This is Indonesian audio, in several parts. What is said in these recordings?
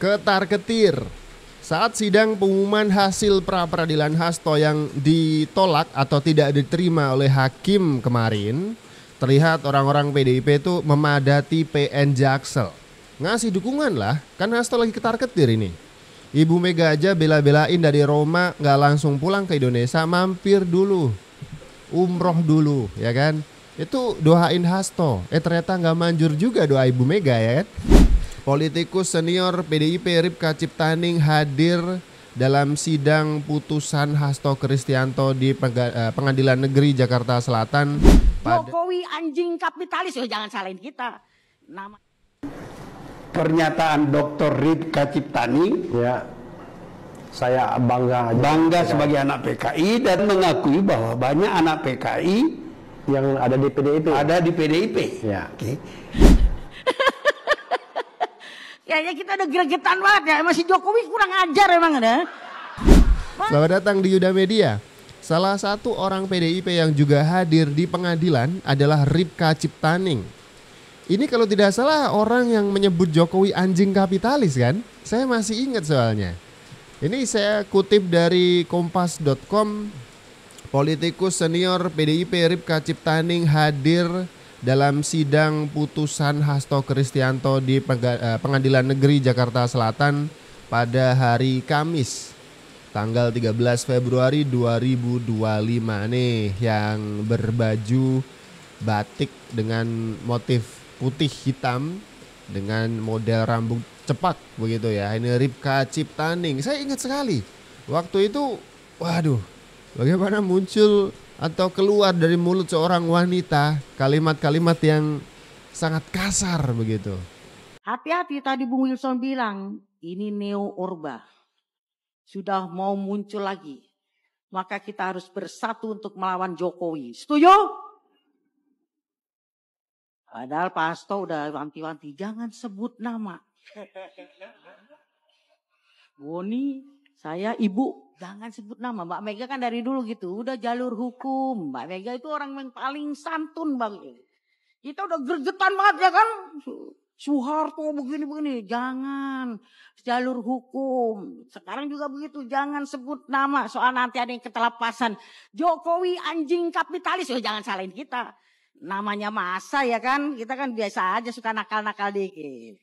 ketar-ketir saat sidang pengumuman hasil pra-peradilan Hasto yang ditolak atau tidak diterima oleh hakim kemarin. Terlihat orang-orang PDIP itu memadati PN Jaksel. Ngasih dukungan lah, kan Hasto lagi ketar-ketir ini. Ibu Mega aja bela-belain dari Roma gak langsung pulang ke Indonesia, mampir dulu, umroh dulu, ya kan. Itu doain Hasto, ternyata gak manjur juga doa Ibu Mega, ya kan. Politikus senior PDIP Ripka Ciptaning hadir dalam sidang putusan Hasto Kristianto di Pengadilan Negeri Jakarta Selatan. Jokowi anjing kapitalis, jangan salahin kita. Nama pernyataan Dr. Ripka Ciptaning, ya, saya bangga sebagai anak PKI dan mengakui bahwa banyak anak PKI yang ada di PDIP. Ada di PDIP. Ya. Oke. Kayaknya kita udah gregetan banget ya, masih Jokowi kurang ajar emang ada. Selamat datang di Yuda Media. Salah satu orang PDIP yang juga hadir di pengadilan adalah Ripka Ciptaning. Ini kalau tidak salah orang yang menyebut Jokowi anjing kapitalis kan? Saya masih ingat soalnya. Ini saya kutip dari kompas.com. Politikus senior PDIP Ripka Ciptaning hadir dalam sidang putusan Hasto Kristianto di Pengadilan Negeri Jakarta Selatan pada hari Kamis tanggal 13 Februari 2025 nih, yang berbaju batik dengan motif putih hitam dengan model rambut cepat begitu ya. Ini Ripka Ciptaning. Saya ingat sekali waktu itu, waduh, bagaimana muncul atau keluar dari mulut seorang wanita kalimat-kalimat yang sangat kasar begitu. Hati-hati, tadi Bung Wilson bilang ini neo orba sudah mau muncul lagi. Maka kita harus bersatu untuk melawan Jokowi. Setuju? Padahal Pak Hasto udah wanti-wanti, jangan sebut nama. Boni, saya, Ibu, jangan sebut nama. Mbak Mega kan dari dulu gitu, udah jalur hukum. Mbak Mega itu orang yang paling santun, Bang. Kita udah gregetan banget ya kan. Soeharto begini-begini, jangan jalur hukum. Sekarang juga begitu, jangan sebut nama. Soal nanti ada yang ketelepasan. Jokowi anjing kapitalis, jangan salahin kita. Namanya masa ya kan, kita kan biasa aja suka nakal-nakal dikit.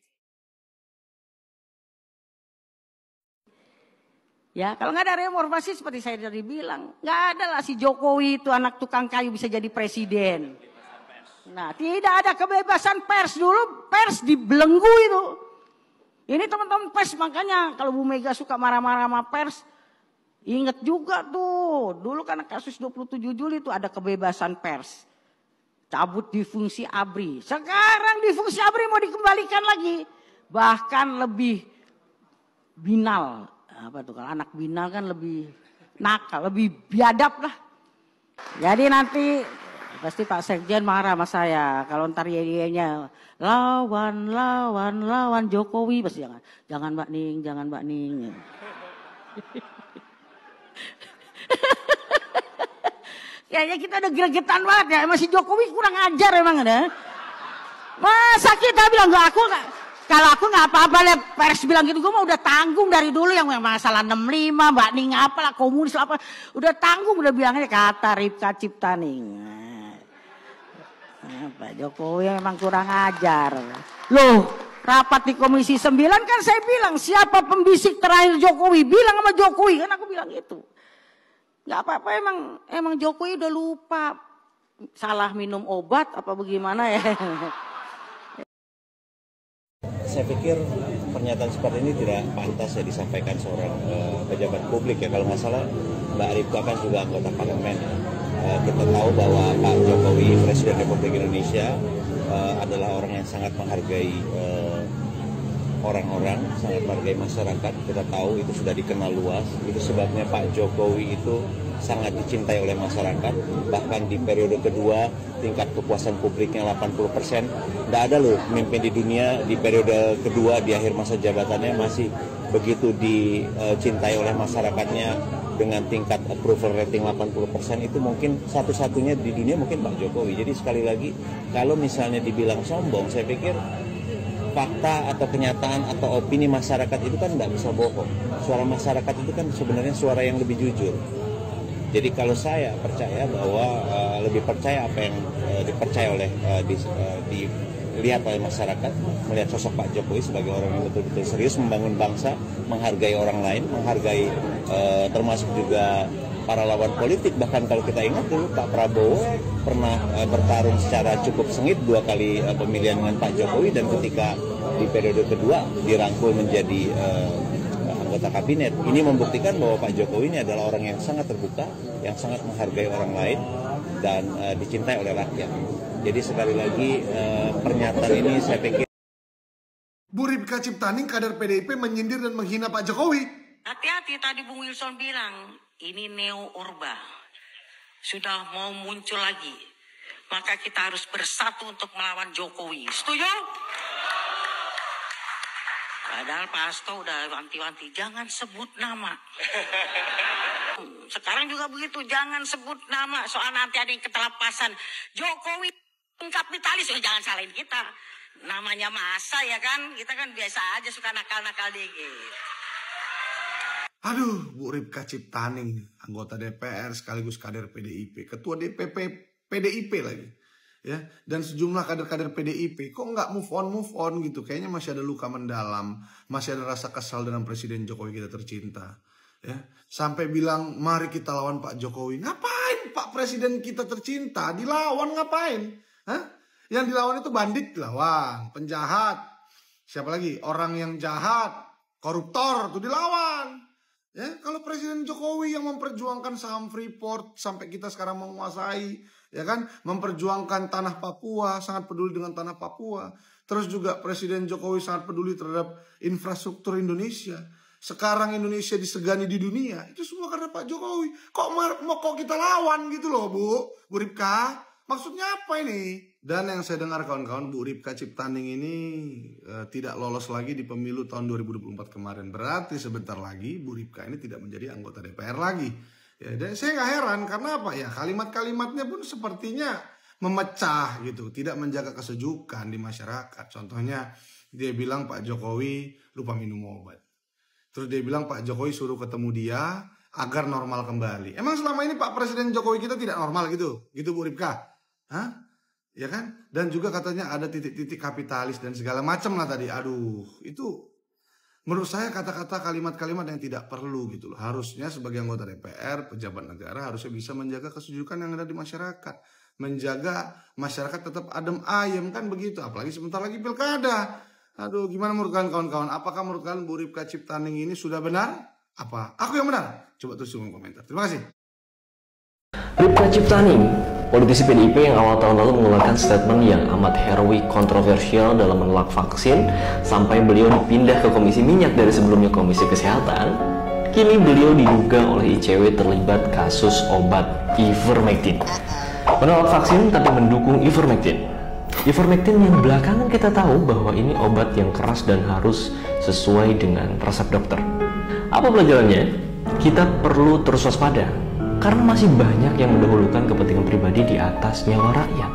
Ya, kalau nggak ada reformasi seperti saya tadi bilang, nggak ada lah si Jokowi itu anak tukang kayu bisa jadi presiden. Nah, tidak ada kebebasan pers, dulu pers dibelenggu itu. Ini teman-teman pers, makanya kalau Bu Mega suka marah-marah sama pers, ingat juga tuh, dulu karena kasus 27 Juli itu ada kebebasan pers. Cabut di fungsi ABRI. Sekarang di fungsi ABRI mau dikembalikan lagi. Bahkan lebih binal. Apa tuh, kalau anak binal kan lebih nakal, lebih biadab lah. Jadi nanti pasti Pak Sekjen marah sama saya. Kalau ntar nya lawan Jokowi. Pasti jangan Mbak Ning, jangan Mbak Ning. Kayaknya kita udah gregetan banget ya, masih Jokowi kurang ajar emang ada. Masa kita bilang kalau aku nggak apa-apa lah, pers bilang gitu, gue mah udah tanggung dari dulu yang masalah 65, Mbak Ning apalah, komunis apa, udah tanggung, udah bilangnya kata Ripka Ciptaning. Pak Jokowi memang kurang ajar. Loh, rapat di Komisi 9 kan saya bilang, siapa pembisik terakhir Jokowi, bilang sama Jokowi, kan aku bilang gitu. Gak apa-apa, emang Jokowi udah lupa, salah minum obat apa bagaimana ya. Saya pikir pernyataan seperti ini tidak pantas ya disampaikan seorang pejabat publik ya. Kalau nggak salah Mbak Ripka kan juga anggota parlemen ya. Kita tahu bahwa Pak Jokowi, Presiden Republik Indonesia, adalah orang yang sangat menghargai orang-orang, sangat menghargai masyarakat. Kita tahu itu sudah dikenal luas. Itu sebabnya Pak Jokowi itu sangat dicintai oleh masyarakat. Bahkan di periode kedua tingkat kepuasan publiknya 80%. Tidak ada loh pemimpin di dunia di periode kedua di akhir masa jabatannya masih begitu dicintai oleh masyarakatnya dengan tingkat approval rating 80%. Itu mungkin satu-satunya di dunia mungkin Pak Jokowi. Jadi sekali lagi kalau misalnya dibilang sombong, saya pikir fakta atau kenyataan atau opini masyarakat itu kan nggak bisa bohong. Suara masyarakat itu kan sebenarnya suara yang lebih jujur. Jadi kalau saya percaya bahwa lebih percaya apa yang dipercaya oleh dilihat oleh masyarakat, melihat sosok Pak Jokowi sebagai orang yang betul-betul serius membangun bangsa, menghargai orang lain, menghargai termasuk juga para lawan politik. Bahkan kalau kita ingat dulu Pak Prabowo pernah bertarung secara cukup sengit 2 kali pemilihan dengan Pak Jokowi, dan ketika di periode kedua dirangkul menjadi anggota kabinet. Ini membuktikan bahwa Pak Jokowi ini adalah orang yang sangat terbuka, yang sangat menghargai orang lain dan dicintai oleh rakyat. Jadi sekali lagi pernyataan ini saya pikir Bu Ripka Ciptaning, kader PDIP, menyindir dan menghina Pak Jokowi. Hati-hati, tadi Bung Wilson bilang, ini neo orba. Sudah mau muncul lagi. Maka kita harus bersatu untuk melawan Jokowi. Setuju? Padahal Pak Hasto udah wanti-wanti, jangan sebut nama. Sekarang juga begitu, jangan sebut nama. Soal nanti ada yang ketelapasan. Jokowi kapitalis, jangan salahin kita. Namanya masa ya kan, kita kan biasa aja suka nakal-nakal dikit. Aduh, Bu Ripka Ciptaning, anggota DPR sekaligus kader PDIP, ketua DPP PDIP lagi, ya, dan sejumlah kader-kader PDIP, kok nggak move on gitu? Kayaknya masih ada luka mendalam, masih ada rasa kesal dengan Presiden Jokowi kita tercinta, ya. Sampai bilang, mari kita lawan Pak Jokowi. Ngapain Pak Presiden kita tercinta dilawan, ngapain? Hah? Yang dilawan itu bandit dilawan, penjahat, siapa lagi? Orang yang jahat, koruptor tuh dilawan. Ya, kalau Presiden Jokowi yang memperjuangkan saham Freeport sampai kita sekarang menguasai, ya kan, memperjuangkan tanah Papua, sangat peduli dengan tanah Papua. Terus juga Presiden Jokowi sangat peduli terhadap infrastruktur Indonesia. Sekarang Indonesia disegani di dunia, itu semua karena Pak Jokowi. Kok kita lawan gitu loh, Bu Ripka? Maksudnya apa ini? Dan yang saya dengar kawan-kawan, Bu Ripka Ciptaning ini tidak lolos lagi di pemilu tahun 2024 kemarin. Berarti sebentar lagi Bu Ripka ini tidak menjadi anggota DPR lagi. Ya, dan saya nggak heran karena apa ya? Kalimat-kalimatnya pun sepertinya memecah gitu, tidak menjaga kesejukan di masyarakat. Contohnya dia bilang Pak Jokowi lupa minum obat. Terus dia bilang Pak Jokowi suruh ketemu dia agar normal kembali. Emang selama ini Pak Presiden Jokowi kita tidak normal gitu? Gitu Bu Ripka? Hah? Ya kan? Dan juga katanya ada titik-titik kapitalis dan segala macam lah tadi. Aduh, itu menurut saya kata-kata kalimat-kalimat yang tidak perlu gitu loh. Harusnya sebagai anggota DPR, pejabat negara harusnya bisa menjaga kesejukan yang ada di masyarakat. Menjaga masyarakat tetap adem ayem kan begitu. Apalagi sebentar lagi pilkada. Aduh, gimana menurut kalian kawan-kawan? Apakah menurut kalian Bu Ripka Ciptaning ini sudah benar? Apa aku yang benar? Coba tulis di kolom komentar. Terima kasih. Ripka Ciptaning, politisi PDIP yang awal tahun lalu mengeluarkan statement yang amat heroik kontroversial dalam menolak vaksin sampai beliau dipindah ke Komisi Minyak dari sebelumnya Komisi Kesehatan. Kini beliau diduga oleh ICW terlibat kasus obat ivermectin. Menolak vaksin tapi mendukung ivermectin. Ivermectin yang belakangan kita tahu bahwa ini obat yang keras dan harus sesuai dengan resep dokter. Apa pelajarannya? Kita perlu terus waspada. Karena masih banyak yang mendahulukan kepentingan pribadi di atas nyawa rakyat.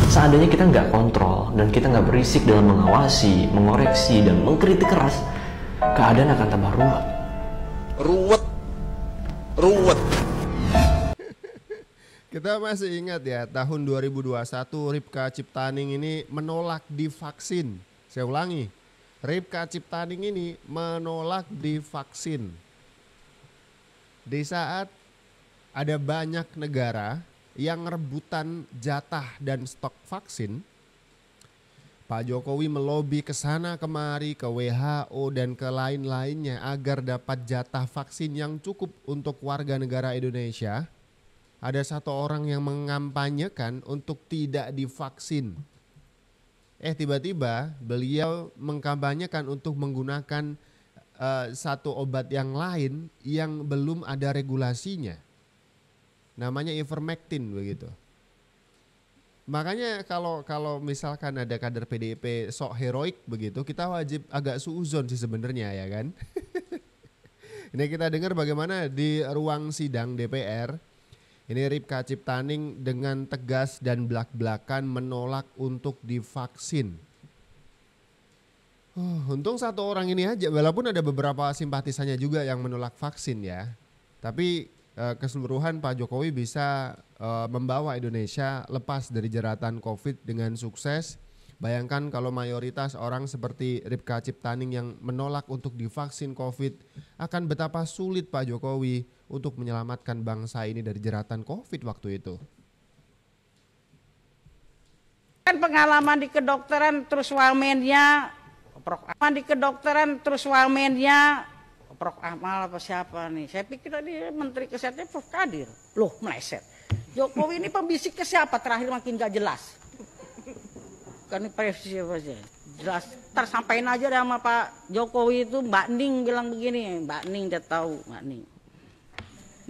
Seandainya kita nggak kontrol dan kita nggak berisik dalam mengawasi, mengoreksi, dan mengkritik keras, keadaan akan tambah ruwet. Kita masih ingat ya, tahun 2021 Ripka Ciptaning ini menolak divaksin. Saya ulangi, Ripka Ciptaning ini menolak divaksin. Di saat ada banyak negara yang rebutan jatah dan stok vaksin, Pak Jokowi melobi ke sana kemari, ke WHO dan ke lain-lainnya agar dapat jatah vaksin yang cukup untuk warga negara Indonesia. Ada satu orang yang mengampanyekan untuk tidak divaksin. Tiba-tiba beliau mengkampanyekan untuk menggunakan satu obat yang lain yang belum ada regulasinya. Namanya ivermectin begitu. Makanya kalau misalkan ada kader PDIP sok heroik begitu, kita wajib agak suuzon sih sebenarnya ya kan. Ini kita dengar bagaimana di ruang sidang DPR. Ini Ripka Ciptaning dengan tegas dan belak-belakan menolak untuk divaksin. Untung satu orang ini aja, walaupun ada beberapa simpatisannya juga yang menolak vaksin ya. Tapi keseluruhan Pak Jokowi bisa membawa Indonesia lepas dari jeratan COVID dengan sukses. Bayangkan kalau mayoritas orang seperti Ripka Ciptaning yang menolak untuk divaksin COVID, akan betapa sulit Pak Jokowi untuk menyelamatkan bangsa ini dari jeratan COVID waktu itu. Kan pengalaman di kedokteran terus wamennya Prof. Amal apa siapa nih? Saya pikir tadi Menteri Kesehatan Prof. Kadir. Loh, meleset. Jokowi ini pembisiknya siapa? Terakhir makin gak jelas. Kan ini presisi apa sih? Jelas. Ntar sampein aja deh sama Pak Jokowi itu, Mbak Ning bilang begini. Mbak Ning dia tahu, Mbak Ning.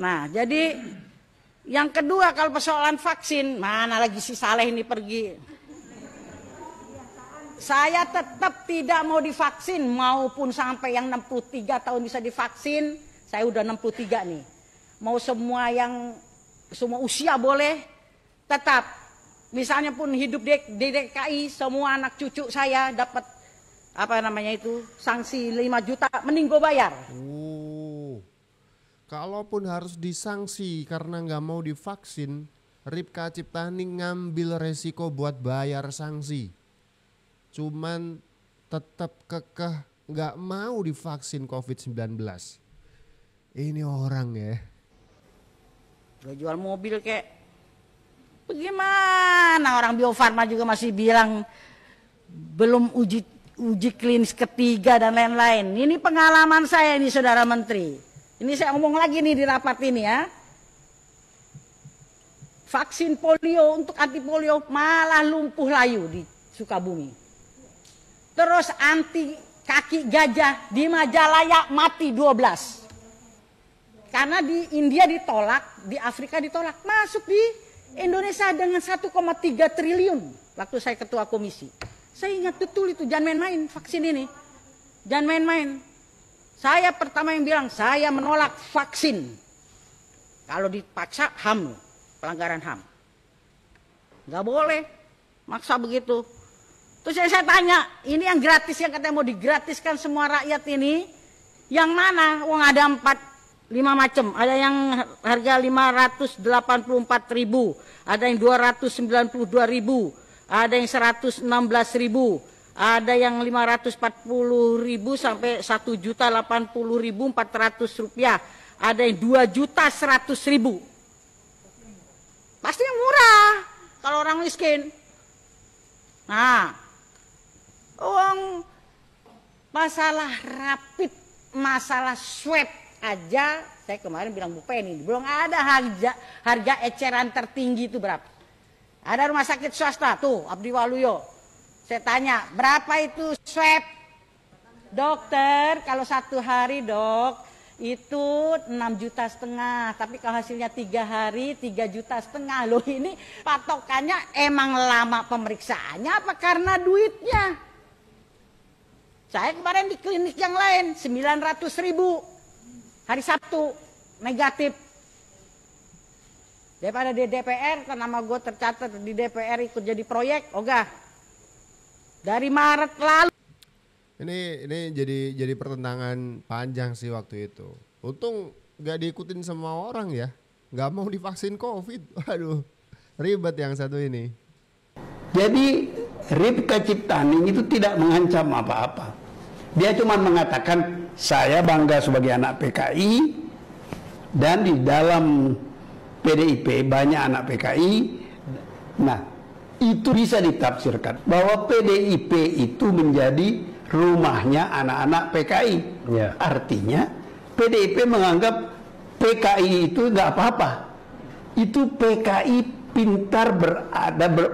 Nah, jadi yang kedua kalau persoalan vaksin, mana lagi si Saleh ini pergi. Saya tetap tidak mau divaksin, maupun sampai yang 63 tahun bisa divaksin. Saya udah 63 nih. Mau semua usia boleh, tetap. Misalnya pun hidup di DKI, semua anak cucu saya dapat sanksi 5 juta, mending gue bayar. Kalaupun harus disanksi karena nggak mau divaksin, Ripka Ciptaning ngambil resiko buat bayar sanksi. Cuman tetap kekeh nggak mau divaksin COVID-19. Ini orang ya. Udah jual mobil kayak bagaimana orang Bio Farma juga masih bilang belum uji klinis ketiga dan lain-lain. Ini pengalaman saya ini Saudara Menteri. Ini saya ngomong lagi nih di rapat ini ya. Vaksin polio untuk anti polio malah lumpuh layu di Sukabumi. Terus anti kaki gajah di Majalaya mati 12. Karena di India ditolak, di Afrika ditolak. Masuk di Indonesia dengan 1,3 triliun waktu saya ketua komisi. Saya ingat betul itu, jangan main-main vaksin ini. Jangan main-main. Saya pertama yang bilang, saya menolak vaksin. Kalau dipaksa HAM, pelanggaran HAM. Nggak boleh, maksa begitu. Terus saya tanya, ini yang gratis yang katanya mau digratiskan semua rakyat ini, yang mana? Wong ada 5 macam. Ada yang harga 584.000, ada yang 292.000, ada yang 116.000, ada yang 540.000 sampai 1.080.400 rupiah, ada yang 2.100.000. Pasti yang murah kalau orang miskin. Nah, uang masalah rapid, masalah swab aja, saya kemarin bilang Bu Penny, belum ada harga eceran tertinggi itu berapa. Ada rumah sakit swasta tuh, Abdi Waluyo. Saya tanya, berapa itu swab? Dokter, kalau 1 hari dok, itu 6,5 juta. Tapi kalau hasilnya 3 hari, 3,5 juta. Loh ini patokannya emang lama pemeriksaannya apa karena duitnya? Saya kemarin di klinik yang lain 900.000 hari Sabtu negatif. Daripada di DPR kan nama gue tercatat di DPR ikut jadi proyek, ogah. Dari Maret lalu. Ini jadi pertentangan panjang sih waktu itu. Untung nggak diikutin semua orang ya. Nggak mau divaksin COVID. Waduh, ribet yang satu ini. Jadi Ripka Ciptaning itu tidak mengancam apa-apa. Dia cuma mengatakan saya bangga sebagai anak PKI dan di dalam PDIP banyak anak PKI. Nah, itu bisa ditafsirkan bahwa PDIP itu menjadi rumahnya anak-anak PKI. Ya. Artinya PDIP menganggap PKI itu nggak apa-apa. Itu PKI pintar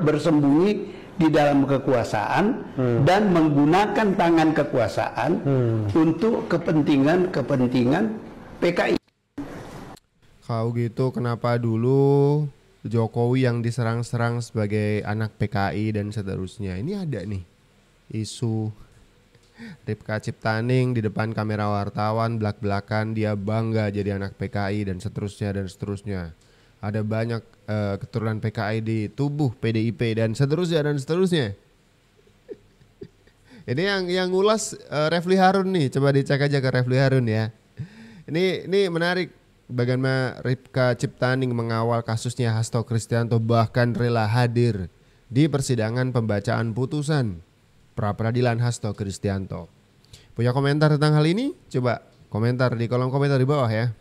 bersembunyi di dalam kekuasaan dan menggunakan tangan kekuasaan untuk kepentingan PKI. Kalau gitu kenapa dulu Jokowi yang diserang-serang sebagai anak PKI dan seterusnya? Ini ada nih isu Ripka Ciptaning di depan kamera wartawan belak-belakan dia bangga jadi anak PKI dan seterusnya. Ada banyak keturunan PKI di tubuh PDIP dan seterusnya. Ini yang ngulas Refli Harun nih, coba dicek aja ke Refli Harun ya. Ini menarik bagaimana Ripka Ciptaning mengawal kasusnya Hasto Kristianto bahkan rela hadir di persidangan pembacaan putusan pra peradilan Hasto Kristianto. Punya komentar tentang hal ini? Coba komentar di kolom komentar di bawah ya.